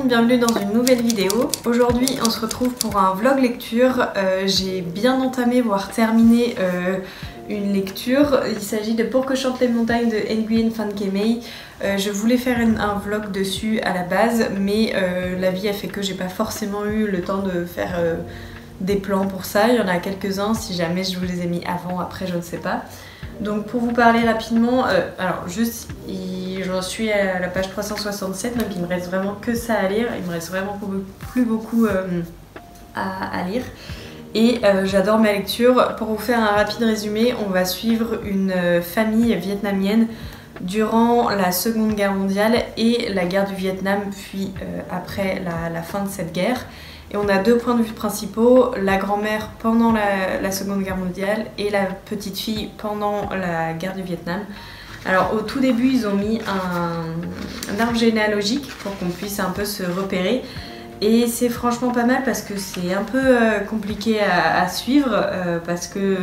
bienvenue dans une nouvelle vidéo. Aujourd'hui on se retrouve pour un vlog lecture. J'ai bien entamé voire terminé une lecture. Il s'agit de Pour que chantent les montagnes de Nguyen Phan Ke Mai. Je voulais faire un vlog dessus à la base, mais la vie a fait que j'ai pas forcément eu le temps de faire des plans pour ça. Il y en a quelques-uns, si jamais je vous les ai mis avant, après je ne sais pas. Donc pour vous parler rapidement, alors juste j'en suis à la page 367, donc il me reste vraiment que ça à lire, il me reste vraiment plus beaucoup à lire. Et j'adore ma lecture. Pour vous faire un rapide résumé, on va suivre une famille vietnamienne durant la Seconde Guerre mondiale et la guerre du Vietnam, puis après la fin de cette guerre. Et on a deux points de vue principaux, la grand-mère pendant la Seconde Guerre mondiale et la petite fille pendant la guerre du Vietnam. Alors au tout début, ils ont mis un arbre généalogique pour qu'on puisse un peu se repérer. Et c'est franchement pas mal parce que c'est un peu compliqué à suivre parce que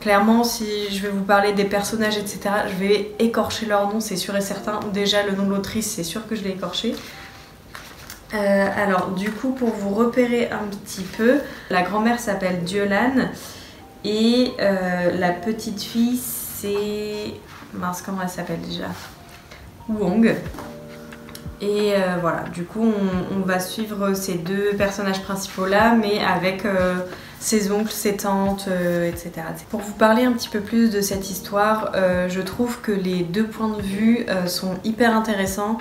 clairement, si je vais vous parler des personnages, etc., je vais écorcher leur nom, c'est sûr et certain. Déjà, le nom de l'autrice, c'est sûr que je l'ai écorché. Alors du coup, pour vous repérer un petit peu, la grand-mère s'appelle Diolan et la petite fille c'est... mince, comment elle s'appelle déjà? Wong. Et voilà, du coup on va suivre ces deux personnages principaux là, mais avec ses oncles, ses tantes, etc. Pour vous parler un petit peu plus de cette histoire, je trouve que les deux points de vue sont hyper intéressants.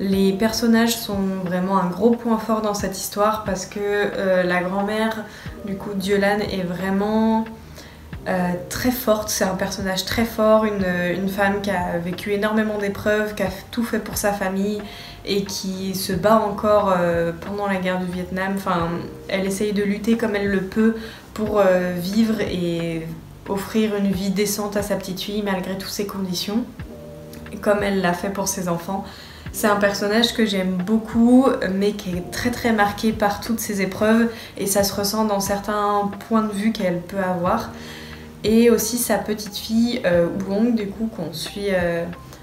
Les personnages sont vraiment un gros point fort dans cette histoire parce que la grand-mère, du coup Diolan, est vraiment très forte. C'est un personnage très fort, une femme qui a vécu énormément d'épreuves, qui a tout fait pour sa famille et qui se bat encore pendant la guerre du Vietnam. Enfin, elle essaye de lutter comme elle le peut pour vivre et offrir une vie décente à sa petite fille malgré toutes ces conditions, comme elle l'a fait pour ses enfants. C'est un personnage que j'aime beaucoup, mais qui est très très marqué par toutes ces épreuves et ça se ressent dans certains points de vue qu'elle peut avoir. Et aussi sa petite fille Wong, du coup, qu'on suit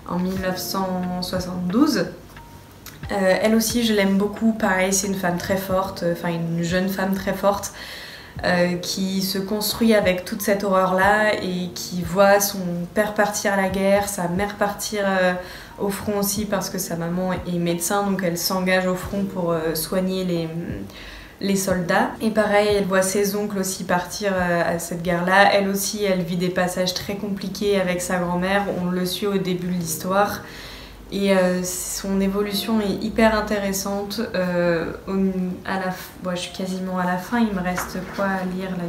en 1972. Elle aussi, je l'aime beaucoup. Pareil, c'est une femme très forte, enfin une jeune femme très forte qui se construit avec toute cette horreur-là et qui voit son père partir à la guerre, sa mère partir au front aussi parce que sa maman est médecin, donc elle s'engage au front pour soigner les soldats. Et pareil, elle voit ses oncles aussi partir à cette guerre-là. Elle aussi, elle vit des passages très compliqués avec sa grand-mère. On le suit au début de l'histoire. Et son évolution est hyper intéressante. Je suis quasiment à la fin. Il me reste quoi à lire là?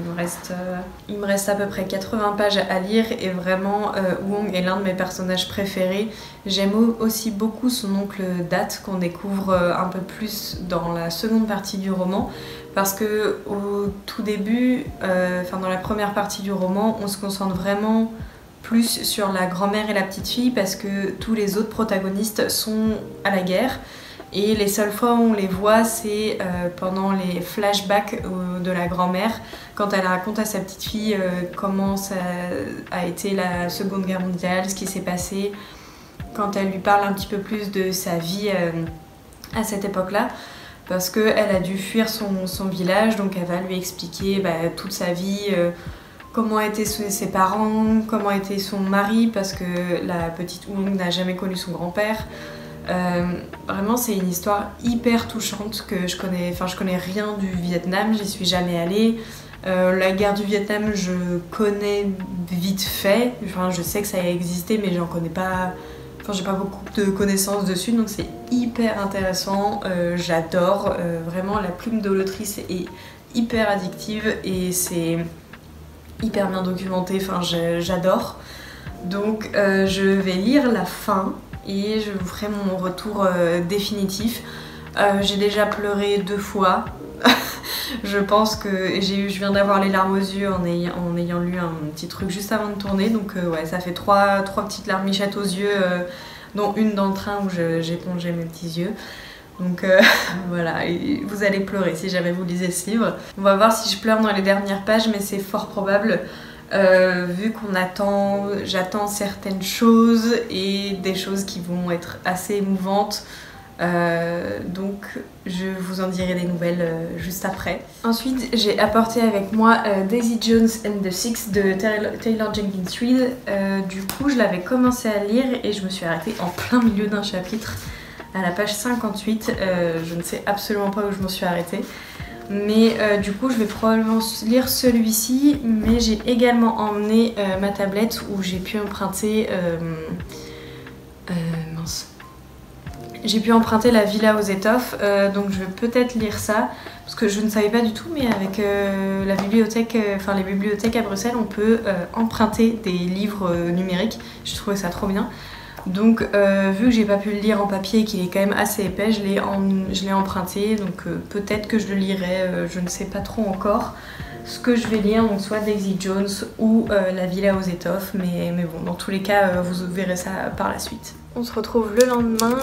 Il me reste à peu près 80 pages à lire. Et vraiment, Wong est l'un de mes personnages préférés. J'aime aussi beaucoup son oncle Dat qu'on découvre un peu plus dans la seconde partie du roman. Parce que au tout début, dans la première partie du roman, on se concentre vraiment plus sur la grand-mère et la petite fille parce que tous les autres protagonistes sont à la guerre et les seules fois où on les voit c'est pendant les flashbacks de la grand-mère quand elle raconte à sa petite fille comment ça a été la Seconde Guerre mondiale, ce qui s'est passé, quand elle lui parle un petit peu plus de sa vie à cette époque-là. Parce qu'elle a dû fuir son village, donc elle va lui expliquer toute sa vie, comment étaient ses parents, comment était son mari, parce que la petite Wong n'a jamais connu son grand-père. Vraiment, c'est une histoire hyper touchante que je connais rien du Vietnam, j'y suis jamais allée. La guerre du Vietnam, je connais vite fait. Enfin, je sais que ça a existé, mais j'en connais pas. Enfin, j'ai pas beaucoup de connaissances dessus, donc c'est hyper intéressant. J'adore. Vraiment, la plume de l'autrice est hyper addictive et c'est hyper bien documenté, enfin j'adore. Donc je vais lire la fin et je vous ferai mon retour définitif. J'ai déjà pleuré 2 fois. Je pense que je viens d'avoir les larmes aux yeux en ayant lu un petit truc juste avant de tourner. Donc ouais, ça fait trois petites larmichettes aux yeux, dont une dans le train où j'épongeais mes petits yeux. Donc voilà, et vous allez pleurer si jamais vous lisez ce livre. On va voir si je pleure dans les dernières pages, mais c'est fort probable vu j'attends certaines choses et des choses qui vont être assez émouvantes. Donc je vous en dirai des nouvelles juste après. Ensuite j'ai apporté avec moi Daisy Jones and the Six de Taylor Jenkins Reid. Du coup je l'avais commencé à lire et je me suis arrêtée en plein milieu d'un chapitre à la page 58. Je ne sais absolument pas où je m'en suis arrêtée. Mais du coup je vais probablement lire celui-ci, mais j'ai également emmené ma tablette où j'ai pu emprunter j'ai pu emprunter La Villa aux Étoffes, donc je vais peut-être lire ça, parce que je ne savais pas du tout, mais avec la bibliothèque, les bibliothèques à Bruxelles, on peut emprunter des livres numériques. Je trouvais ça trop bien. Donc vu que j'ai pas pu le lire en papier et qu'il est quand même assez épais, je l'ai emprunté, donc peut-être que je le lirai, je ne sais pas trop encore ce que je vais lire, donc soit Daisy Jones ou La Villa aux Étoffes, mais bon, dans tous les cas, vous verrez ça par la suite. On se retrouve le lendemain.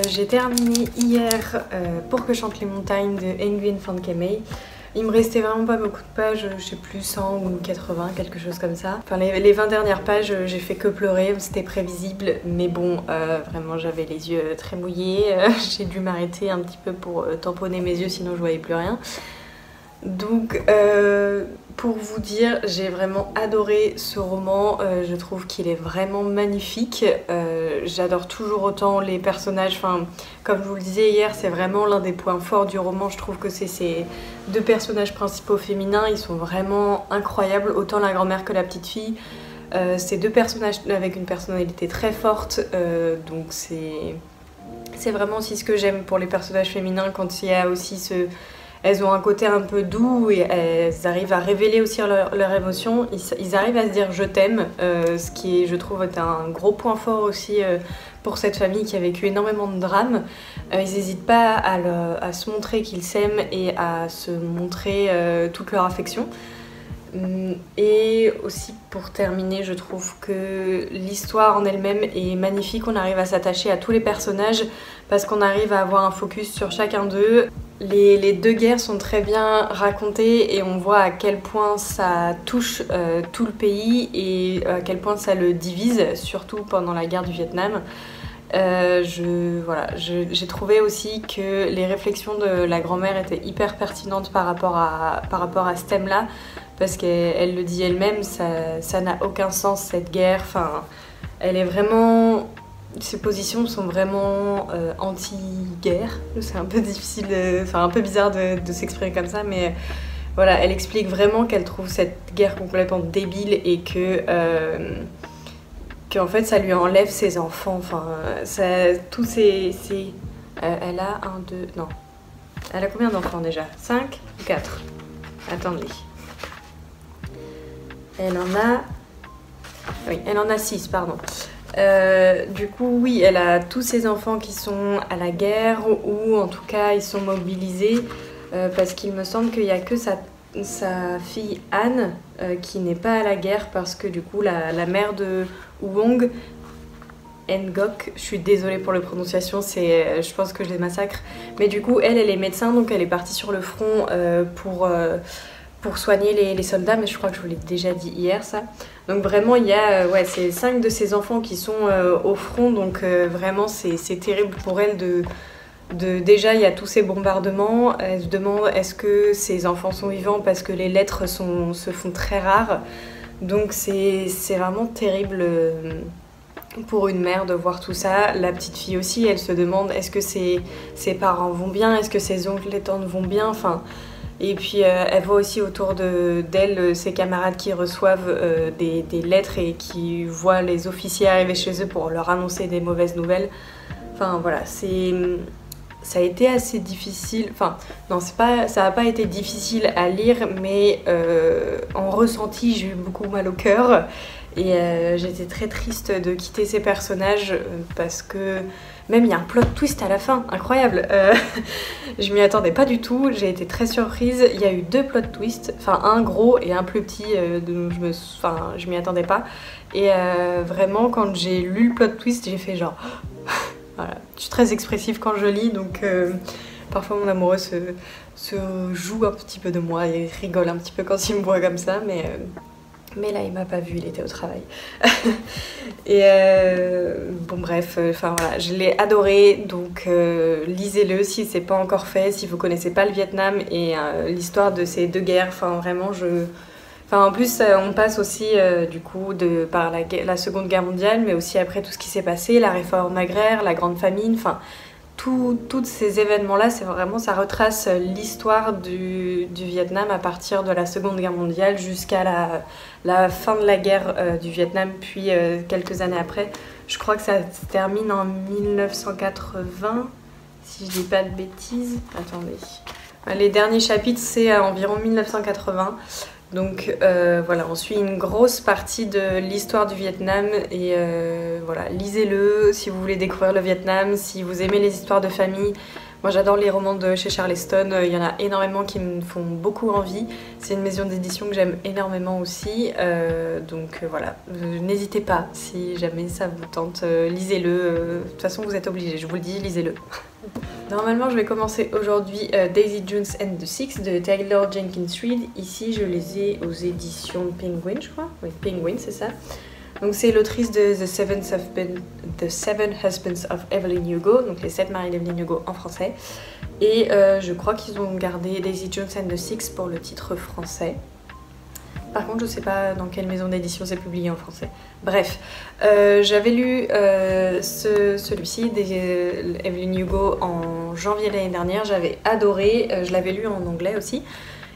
J'ai terminé hier Pour que chantent les montagnes de Nguyen Phan Khai My. Il me restait vraiment pas beaucoup de pages, je sais plus, 100 ou 80, quelque chose comme ça. Enfin, les 20 dernières pages, j'ai fait que pleurer, c'était prévisible, mais bon, vraiment j'avais les yeux très mouillés. J'ai dû m'arrêter un petit peu pour tamponner mes yeux, sinon je voyais plus rien. Donc pour vous dire, j'ai vraiment adoré ce roman, je trouve qu'il est vraiment magnifique. J'adore toujours autant les personnages, comme je vous le disais hier, c'est vraiment l'un des points forts du roman. Je trouve que c'est ces deux personnages principaux féminins, ils sont vraiment incroyables, autant la grand-mère que la petite fille. Ces deux personnages avec une personnalité très forte, donc c'est vraiment aussi ce que j'aime pour les personnages féminins, quand il y a aussi elles ont un côté un peu doux et elles arrivent à révéler aussi leurs émotions. Ils arrivent à se dire je t'aime, ce qui est, je trouve, est un gros point fort aussi pour cette famille qui a vécu énormément de drames. Ils n'hésitent pas à se montrer qu'ils s'aiment et à se montrer toute leur affection. Et aussi pour terminer, je trouve que l'histoire en elle-même est magnifique. On arrive à s'attacher à tous les personnages parce qu'on arrive à avoir un focus sur chacun d'eux. Les deux guerres sont très bien racontées et on voit à quel point ça touche tout le pays et à quel point ça le divise, surtout pendant la guerre du Vietnam. J'ai trouvé aussi que les réflexions de la grand-mère étaient hyper pertinentes par rapport à ce thème-là, parce qu'elle le dit elle-même, ça n'a aucun sens cette guerre. Elle est vraiment... Ses positions sont vraiment anti-guerre. C'est un peu difficile, un peu bizarre de s'exprimer comme ça, mais voilà, elle explique vraiment qu'elle trouve cette guerre complètement débile et qu'en fait ça lui enlève ses enfants. Elle a un, deux, non. Elle a combien d'enfants déjà? 5 ou 4? Attendez. Elle en a 6, pardon. Du coup, oui, elle a tous ses enfants qui sont à la guerre ou en tout cas ils sont mobilisés parce qu'il me semble qu'il n'y a que sa fille Anne qui n'est pas à la guerre parce que du coup la mère de Wong, Ngoc, je suis désolée pour la prononciation, je pense que je les massacre, mais du coup elle est médecin, donc elle est partie sur le front pour soigner les soldats, mais je crois que je vous l'ai déjà dit hier ça. Donc vraiment il y a c'est 5 de ses enfants qui sont au front, donc vraiment c'est terrible pour elle déjà il y a tous ces bombardements. Elle se demande est-ce que ses enfants sont vivants parce que les lettres se font très rares. Donc c'est vraiment terrible pour une mère de voir tout ça. La petite fille aussi, elle se demande est-ce que ses parents vont bien, est-ce que ses oncles et tantes vont bien, et puis elle voit aussi autour d'elle ses camarades qui reçoivent des lettres et qui voient les officiers arriver chez eux pour leur annoncer des mauvaises nouvelles. Voilà, ça a été assez difficile. Non, ça n'a pas été difficile à lire, mais en ressenti, j'ai eu beaucoup mal au cœur. Et j'étais très triste de quitter ces personnages parce que même il y a un plot twist à la fin, incroyable. Je m'y attendais pas du tout, j'ai été très surprise. Il y a eu 2 plot twists, un gros et un plus petit, je m'y attendais pas. Et vraiment, quand j'ai lu le plot twist, j'ai fait genre... Voilà. Je suis très expressive quand je lis, donc parfois mon amoureux se joue un petit peu de moi et rigole un petit peu quand il me voit comme ça, mais Mais là, il m'a pas vu, il était au travail. Et bon, bref, enfin voilà, je l'ai adoré. Donc, lisez-le si c'est pas encore fait, si vous connaissez pas le Vietnam et l'histoire de ces deux guerres. Enfin, vraiment, Enfin, en plus, on passe aussi du coup par la Seconde Guerre mondiale, mais aussi après tout ce qui s'est passé, la réforme agraire, la Grande Famine. Enfin, tous ces événements-là, c'est vraiment, ça retrace l'histoire du Vietnam à partir de la Seconde Guerre mondiale jusqu'à la fin de la guerre du Vietnam, puis quelques années après. Je crois que ça se termine en 1980, si je dis pas de bêtises. Attendez. Les derniers chapitres, c'est à environ 1980. Donc voilà, on suit une grosse partie de l'histoire du Vietnam et voilà, lisez-le si vous voulez découvrir le Vietnam, si vous aimez les histoires de famille. Moi j'adore les romans de chez Charleston, il y en a énormément qui me font beaucoup envie. C'est une maison d'édition que j'aime énormément aussi, donc voilà, n'hésitez pas si jamais ça vous tente, lisez-le. De toute façon vous êtes obligés, je vous le dis, lisez-le. Normalement, je vais commencer aujourd'hui Daisy Jones and the Six de Taylor Jenkins Reid. Ici, je les ai aux éditions Penguin, je crois. Oui, Penguin, c'est ça. Donc, c'est l'autrice de The Seven Husbands of Evelyn Hugo, donc les 7 maris d'Evelyn Hugo en français. Et je crois qu'ils ont gardé Daisy Jones and the Six pour le titre français. Par contre, je sais pas dans quelle maison d'édition c'est publié en français. Bref, j'avais lu celui-ci, Evelyn Hugo, en janvier de l'année dernière. J'avais adoré, je l'avais lu en anglais aussi.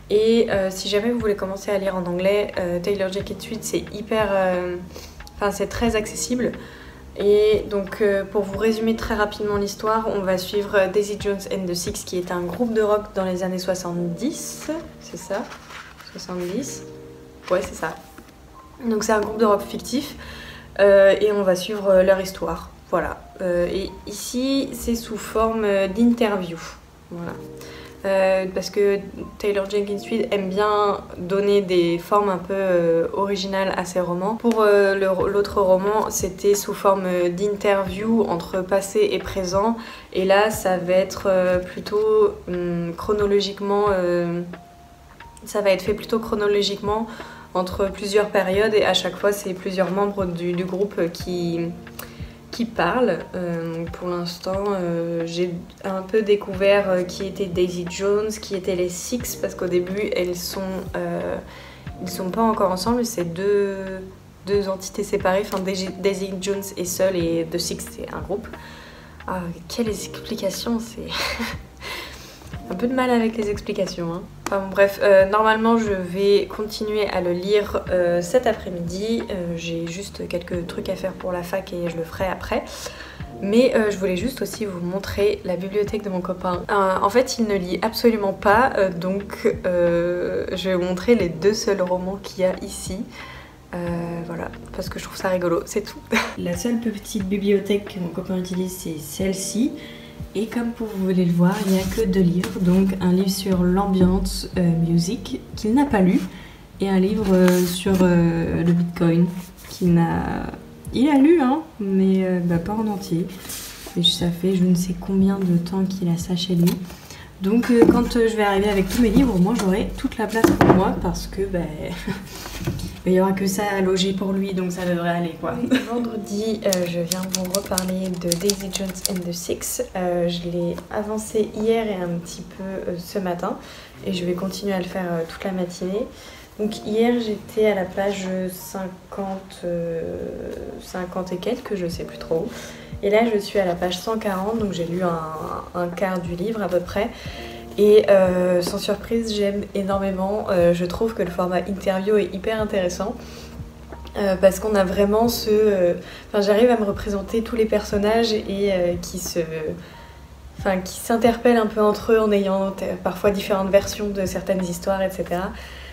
Et si jamais vous voulez commencer à lire en anglais, Taylor Jenkins Reid, c'est hyper... Enfin, c'est très accessible. Et donc, pour vous résumer très rapidement l'histoire, on va suivre Daisy Jones and the Six, qui est un groupe de rock dans les années 70. C'est ça 70. Ouais, c'est ça. Donc c'est un groupe de rock fictif et on va suivre leur histoire. Voilà. Et ici, c'est sous forme d'interview. Voilà. Parce que Taylor Jenkins Reid aime bien donner des formes un peu originales à ses romans. Pour l'autre roman, c'était sous forme d'interview entre passé et présent. Et là, ça va être plutôt chronologiquement... ça va être fait plutôt chronologiquement entre plusieurs périodes et à chaque fois c'est plusieurs membres du groupe qui parlent. Pour l'instant j'ai un peu découvert qui était Daisy Jones, qui étaient les Six, parce qu'au début ils sont pas encore ensemble, c'est deux entités séparées. Enfin, Daisy Jones est seule et The Six c'est un groupe. Ah, quelle explication, c'est... un peu de mal avec les explications, hein. Enfin, bon, bref, normalement je vais continuer à le lire cet après-midi. J'ai juste quelques trucs à faire pour la fac et je le ferai après. Mais je voulais juste aussi vous montrer la bibliothèque de mon copain. En fait, il ne lit absolument pas, donc je vais vous montrer les 2 seuls romans qu'il y a ici. Voilà, parce que je trouve ça rigolo, c'est tout. La seule petite bibliothèque que mon copain utilise, c'est celle-ci. Et comme vous voulez le voir, il n'y a que 2 livres. Donc un livre sur l'ambient music qu'il n'a pas lu, et un livre sur le Bitcoin qu'il n'a... Il a lu, hein, mais pas en entier. Et ça fait je ne sais combien de temps qu'il a ça chez lui. Donc quand je vais arriver avec tous mes livres, au moins j'aurai toute la place pour moi, parce que il n'y aura que ça à loger pour lui, donc ça devrait aller, quoi. Vendredi, je viens vous reparler de Daisy Jones and the Six. Je l'ai avancé hier et un petit peu ce matin, et je vais continuer à le faire toute la matinée. Donc hier j'étais à la page 50 et quelques, je sais plus trop. Et là je suis à la page 140, donc j'ai lu un quart du livre à peu près. Et sans surprise, j'aime énormément. Je trouve que le format interview est hyper intéressant. Parce qu'on a vraiment enfin, j'arrive à me représenter tous les personnages et qui s'interpellent un peu entre eux en ayant parfois différentes versions de certaines histoires, etc.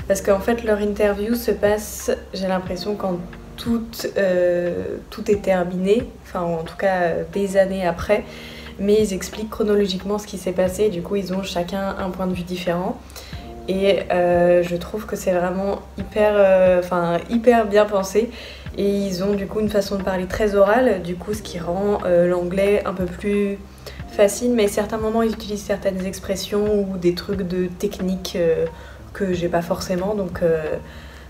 Parce qu'en fait, leur interview se passe, j'ai l'impression, quand tout est terminé, enfin en tout cas des années après. Mais ils expliquent chronologiquement ce qui s'est passé, du coup ils ont chacun un point de vue différent. Et je trouve que c'est vraiment hyper bien pensé. Et ils ont du coup une façon de parler très orale, du coup ce qui rend l'anglais un peu plus facile. Mais à certains moments ils utilisent certaines expressions ou des trucs de technique que j'ai pas forcément. Donc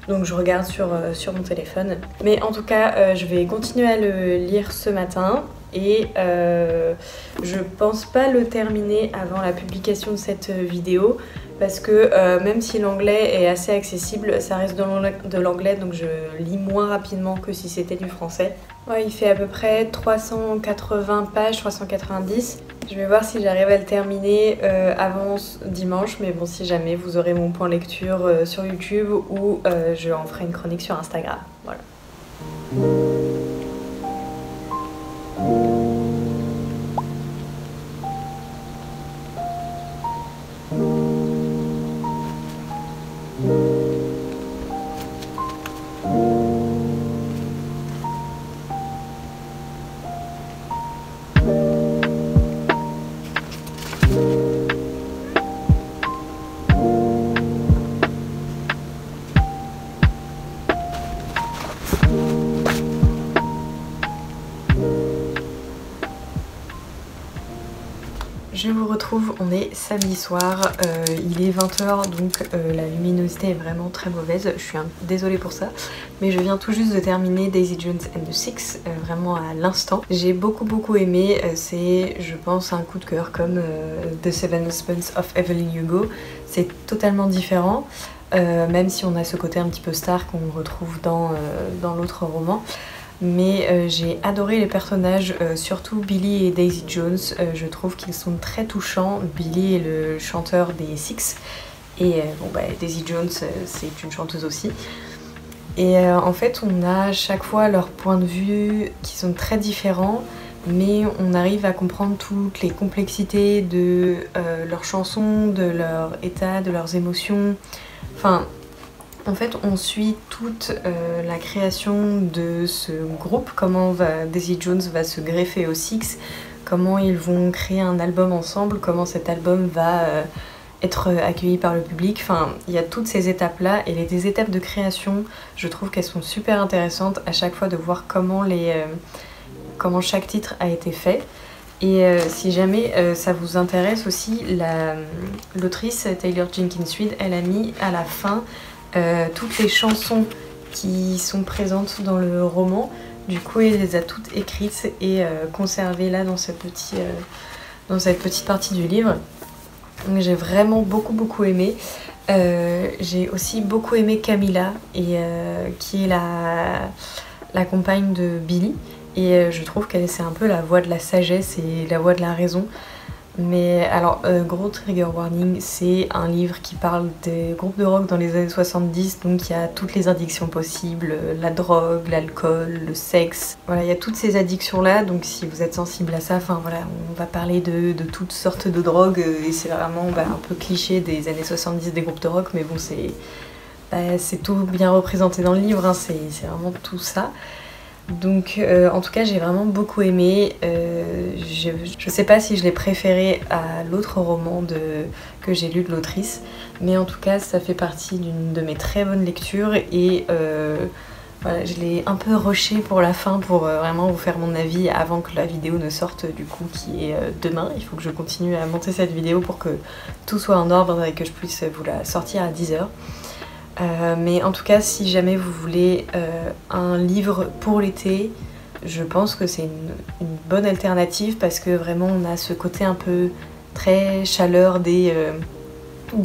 donc je regarde sur mon téléphone. Mais en tout cas, je vais continuer à le lire ce matin et je pense pas le terminer avant la publication de cette vidéo parce que même si l'anglais est assez accessible, ça reste de l'anglais, donc je lis moins rapidement que si c'était du français. Ouais, il fait à peu près 380 pages, 390. Je vais voir si j'arrive à le terminer avant dimanche, mais bon, si jamais, vous aurez mon point lecture sur YouTube ou je en ferai une chronique sur Instagram. Voilà. Je vous retrouve, on est samedi soir, il est 20 h donc la luminosité est vraiment très mauvaise, je suis désolée pour ça, mais je viens tout juste de terminer Daisy Jones and the Six, vraiment à l'instant. J'ai beaucoup aimé, c'est je pense un coup de cœur comme The Seven Husbands of Evelyn Hugo, c'est totalement différent, même si on a ce côté un petit peu star qu'on retrouve dans l'autre roman. Mais j'ai adoré les personnages, surtout Billy et Daisy Jones, je trouve qu'ils sont très touchants. Billy est le chanteur des Six et bon, bah, Daisy Jones c'est une chanteuse aussi. Et en fait on a à chaque fois leurs points de vue qui sont très différents, mais on arrive à comprendre toutes les complexités de leurs chansons, de leur état, de leurs émotions. Enfin, en fait, on suit toute la création de ce groupe, comment Daisy Jones va se greffer aux Six, comment ils vont créer un album ensemble, comment cet album va être accueilli par le public. Enfin, il y a toutes ces étapes-là et les étapes de création, je trouve qu'elles sont super intéressantes à chaque fois de voir comment chaque titre a été fait. Et si jamais ça vous intéresse aussi, l'autrice Taylor Jenkins Reid, elle a mis à la fin toutes les chansons qui sont présentes dans le roman. Du coup, elle les a toutes écrites et conservées là dans cette petite partie du livre. Donc j'ai vraiment beaucoup aimé. J'ai aussi beaucoup aimé Camilla, qui est la compagne de Billy. Et je trouve qu'elle c'est un peu la voix de la sagesse et la voix de la raison. Mais alors, gros trigger warning, c'est un livre qui parle des groupes de rock dans les années 70, donc il y a toutes les addictions possibles, la drogue, l'alcool, le sexe. Voilà, il y a toutes ces addictions-là, donc si vous êtes sensible à ça, enfin voilà, on va parler de toutes sortes de drogues, et c'est vraiment un peu cliché des années 70 des groupes de rock, mais bon, c'est tout bien représenté dans le livre, hein, c'est vraiment tout ça. Donc en tout cas j'ai vraiment beaucoup aimé, je sais pas si je l'ai préféré à l'autre roman que j'ai lu de l'autrice, mais en tout cas ça fait partie d'une de mes très bonnes lectures et voilà, je l'ai un peu rushé pour la fin pour vraiment vous faire mon avis avant que la vidéo ne sorte du coup qui est demain. Il faut que je continue à monter cette vidéo pour que tout soit en ordre et que je puisse vous la sortir à 10 h. Mais en tout cas, si jamais vous voulez un livre pour l'été, je pense que c'est une bonne alternative parce que vraiment on a ce côté un peu très chaleur des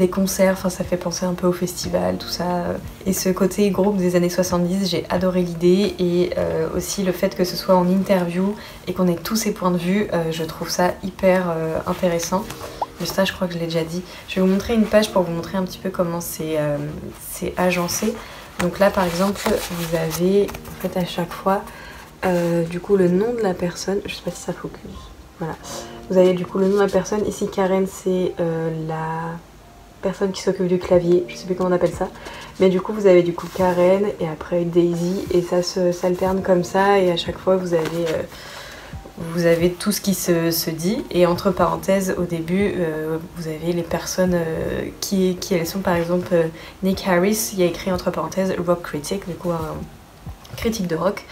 concerts, enfin ça fait penser un peu au festival, tout ça. Et ce côté groupe des années 70, j'ai adoré l'idée et aussi le fait que ce soit en interview et qu'on ait tous ces points de vue, je trouve ça hyper intéressant. Mais ça, je crois que je l'ai déjà dit. Je vais vous montrer une page pour vous montrer un petit peu comment c'est agencé. Donc là, par exemple, vous avez en fait à chaque fois du coup le nom de la personne. Je sais pas si ça focus. Voilà. Vous avez du coup le nom de la personne. Ici, Karen, c'est la personne qui s'occupe du clavier. Je sais plus comment on appelle ça. Mais du coup, vous avez du coup Karen et après Daisy. Et ça s'alterne comme ça. Et à chaque fois, vous avez tout ce qui se dit et entre parenthèses au début vous avez les personnes qui elles sont. Par exemple Nick Harris, il y a écrit entre parenthèses rock critic, du coup un critique de rock.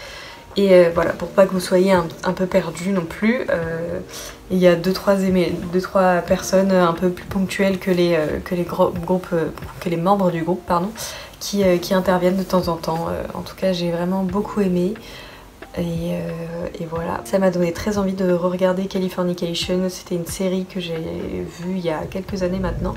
Et voilà, pour pas que vous soyez un peu perdu non plus, il y a deux trois personnes un peu plus ponctuelles que les membres du groupe, pardon, qui interviennent de temps en temps. En tout cas, j'ai vraiment beaucoup aimé. Et voilà, ça m'a donné très envie de re-regarder Californication. C'était une série que j'ai vue il y a quelques années maintenant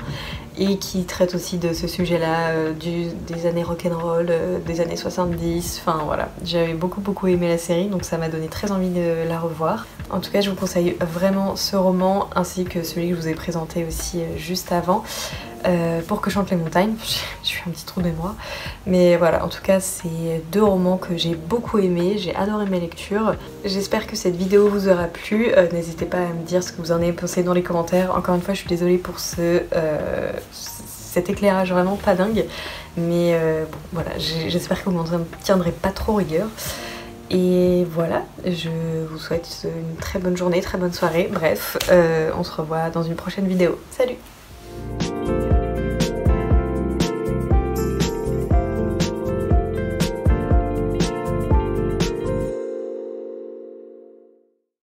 et qui traite aussi de ce sujet-là, des années rock'n'roll, des années 70. Enfin voilà, j'avais beaucoup aimé la série, donc ça m'a donné très envie de la revoir. En tout cas, je vous conseille vraiment ce roman ainsi que celui que je vous ai présenté aussi juste avant. Pour que chante les montagnes, je suis un petit trou de mémoire, mais voilà, en tout cas c'est deux romans que j'ai beaucoup aimés, j'ai adoré mes lectures. J'espère que cette vidéo vous aura plu, n'hésitez pas à me dire ce que vous en avez pensé dans les commentaires. Encore une fois, je suis désolée pour cet éclairage vraiment pas dingue, mais bon voilà, j'espère que vous m'en tiendrez pas trop rigueur. Et voilà, je vous souhaite une très bonne journée, très bonne soirée, bref, on se revoit dans une prochaine vidéo. Salut!